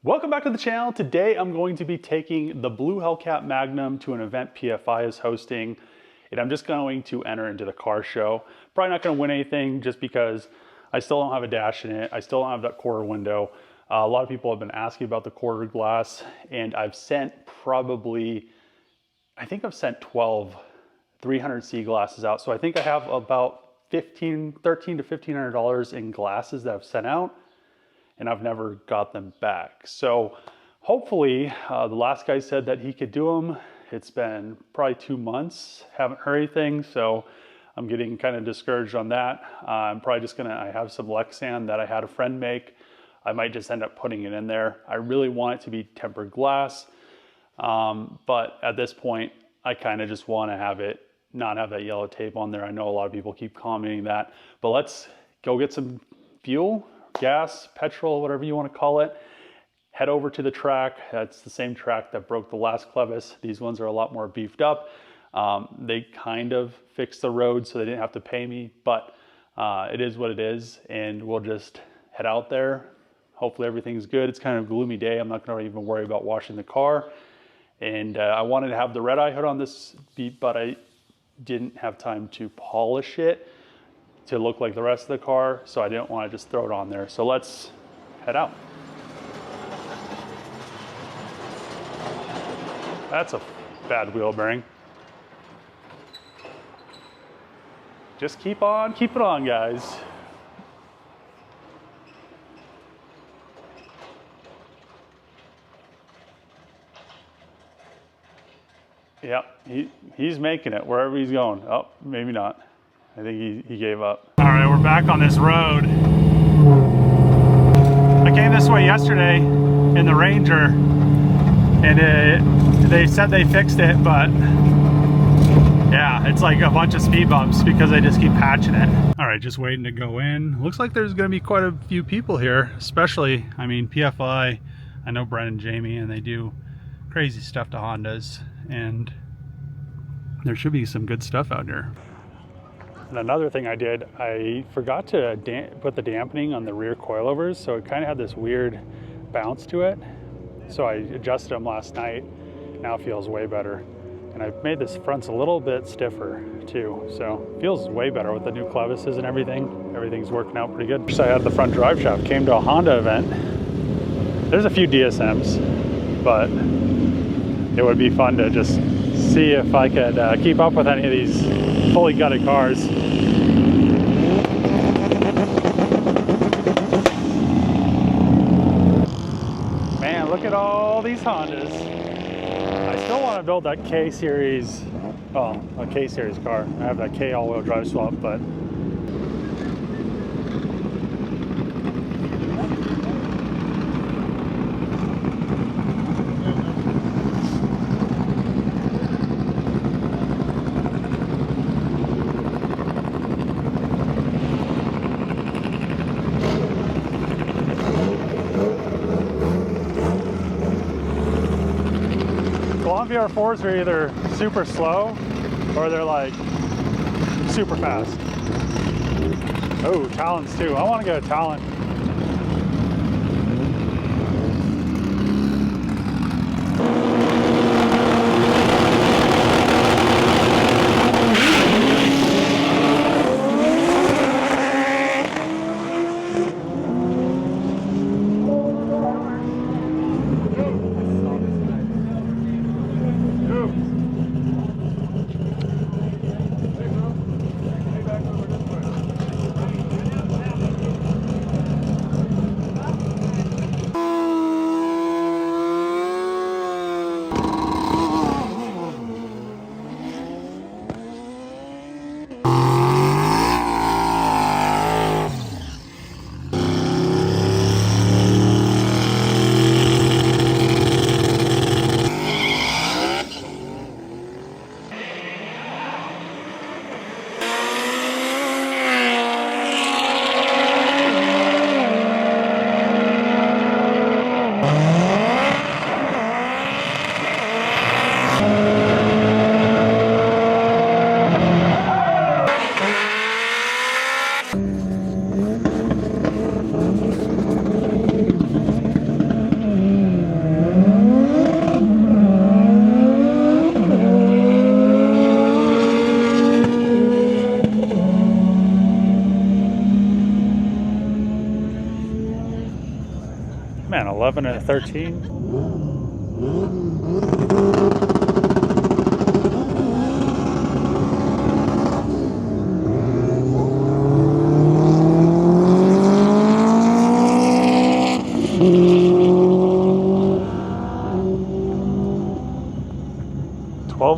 Welcome back to the channel. Today I'm going to be taking the blue Hellcat Magnum to an event PFI is hosting, and I'm just going to enter into the car show. Probably not going to win anything just because I still don't have a dash in it. I still don't have that quarter window. A lot of people have been asking about the quarter glass, and I've sent I think I've sent 12 300C glasses out. So I think I have about $13 to $1,500 in glasses that I've sent out, and I've never got them back. So hopefully, the last guy said that he could do them. It's been probably 2 months, haven't heard anything, so I'm getting kind of discouraged on that. I'm probably just I have some Lexan that I had a friend make. I might just end up putting it in there. I really want it to be tempered glass, but at this point, I kind of just want to have it, not have that yellow tape on there. I know a lot of people keep commenting that, but let's go get some fuel, gas, petrol, whatever you want to call it, head over to the track. That's the same track that broke the last clevis. These ones are a lot more beefed up. They kind of fixed the road so they didn't have to pay me, but it is what it is, and we'll just head out there. Hopefully everything's good. It's kind of a gloomy day. I'm not going to even worry about washing the car, and I wanted to have the red eye hood on this Beat, but I didn't have time to polish it to look like the rest of the car, so I didn't want to just throw it on there. So let's head out. That's a bad wheel bearing. Just keep it on, guys. Yeah, he's making it wherever he's going. Oh, maybe not. I think he gave up. All right, we're back on this road. I came this way yesterday in the Ranger, and they said they fixed it, but yeah, it's like a bunch of speed bumps because they just keep patching it. All right, just waiting to go in. Looks like there's gonna be quite a few people here, especially, I mean, PFI. I know Brent and Jamie, and they do crazy stuff to Hondas, and there should be some good stuff out here. And another thing I did, I forgot to put the dampening on the rear coilovers, so it kind of had this weird bounce to it. So I adjusted them last night. Now it feels way better. And I've made this fronts a little bit stiffer too, so it feels way better with the new clevises and everything. Everything's working out pretty good. So I had the front drive shaft, came to a Honda event. There's a few DSMs, but it would be fun to just see if I could keep up with any of these fully gutted cars. Man, look at all these Hondas. I still want to build that K-Series, well, a K-Series car. I have that K all-wheel drive swap, but VR4s are either super slow or they're like super fast. Oh, Talons too. I want to get a Talon. 11 and a 13.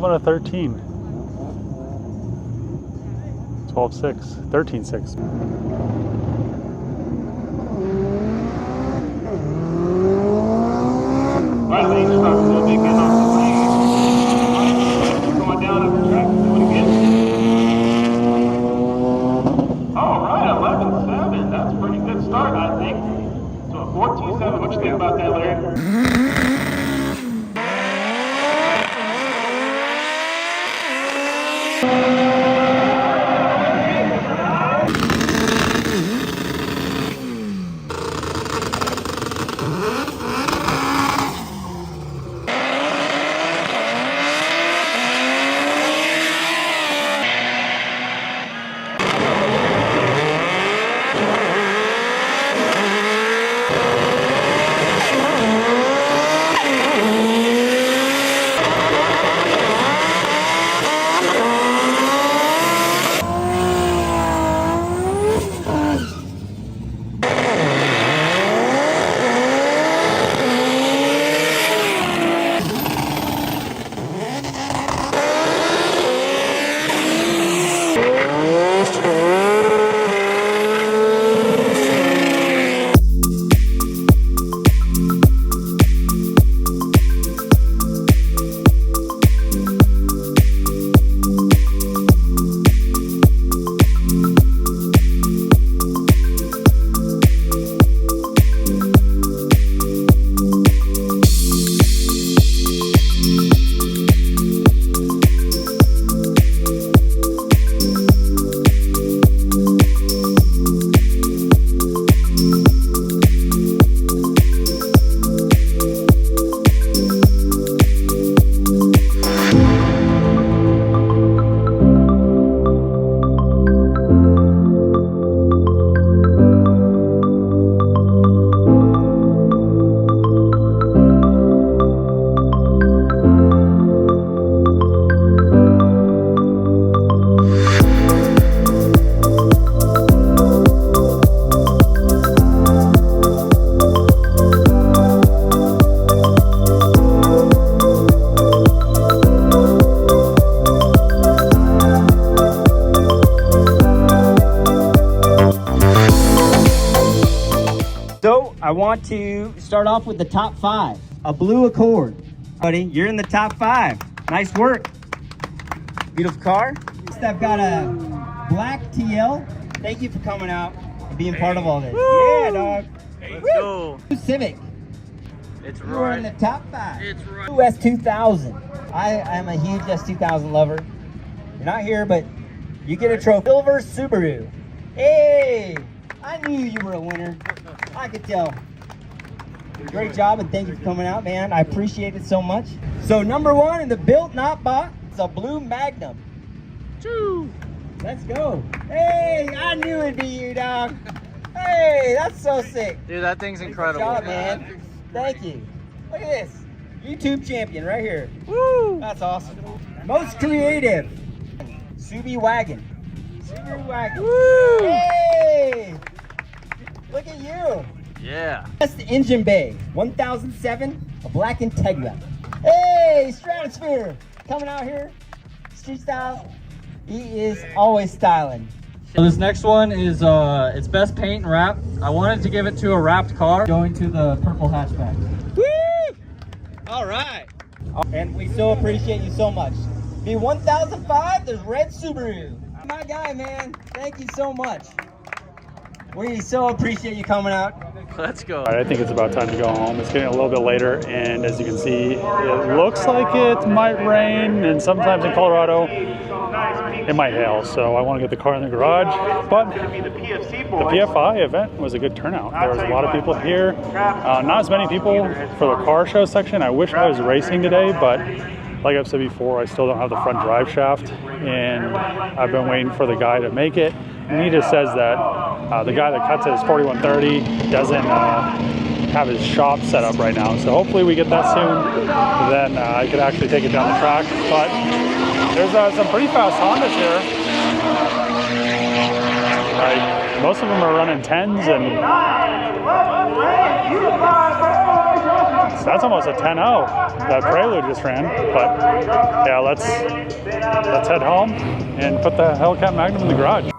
And a 13. 12.6, 13.6. Right lane starts to make it off the lane. Going down on the track, do it again. All right, 11.7. That's a pretty good start, I think. So a 14.7. What you think about that, Larry? So I want to start off with the top 5. A blue Accord. Buddy, you're in the top 5. Nice work. Beautiful car. I've got a black TL. Thank you for coming out and being part of all this. Woo! Yeah, dog. Let's go. Civic. It's right. You're in the top 5. It's right. S2000. I am a huge S2000 lover. You're not here, but you get a trophy. Silver Subaru. Hey, I knew you were a winner. I could tell. Great job, and thank you for coming out, man. I appreciate it so much. So number 1 in the built not bought, it's a blue Magnum. Choo. Let's go. Hey, I knew it'd be you, dog. Hey, that's so sick. Dude, that thing's incredible. Good job, man. Thank you. Look at this. YouTube champion right here. Woo! That's awesome. Most creative. Subi Wagon. Subaru Wagon. Woo! Hey! Look at you. Yeah. Best engine bay. 1007. A black Integra. Hey, Stratosphere. Coming out here. Street style. He is always styling. So this next one is it's best paint and wrap. I wanted to give it to a wrapped car. Going to the purple hatchback. Woo! All right. And we so appreciate you so much. The 1005, there's red Subaru. My guy, man. Thank you so much. We so appreciate you coming out. Let's go. All right, I think it's about time to go home. It's getting a little bit later, and as you can see, it looks like it might rain, and sometimes in Colorado, it might hail. So I want to get the car in the garage. But the PFI event was a good turnout. There was a lot of people here. Not as many people for the car show section. I wish I was racing today, but like I've said before, I still don't have the front drive shaft, and I've been waiting for the guy to make it. And he just says that the guy that cuts it is 4130, have his shop set up right now. So hopefully we get that soon. Then I could actually take it down the track. But there's some pretty fast Hondas here. Like most of them are running 10s, and that's almost a 10-0 that Prelude just ran. But yeah, let's head home and put the Hellcat Magnum in the garage.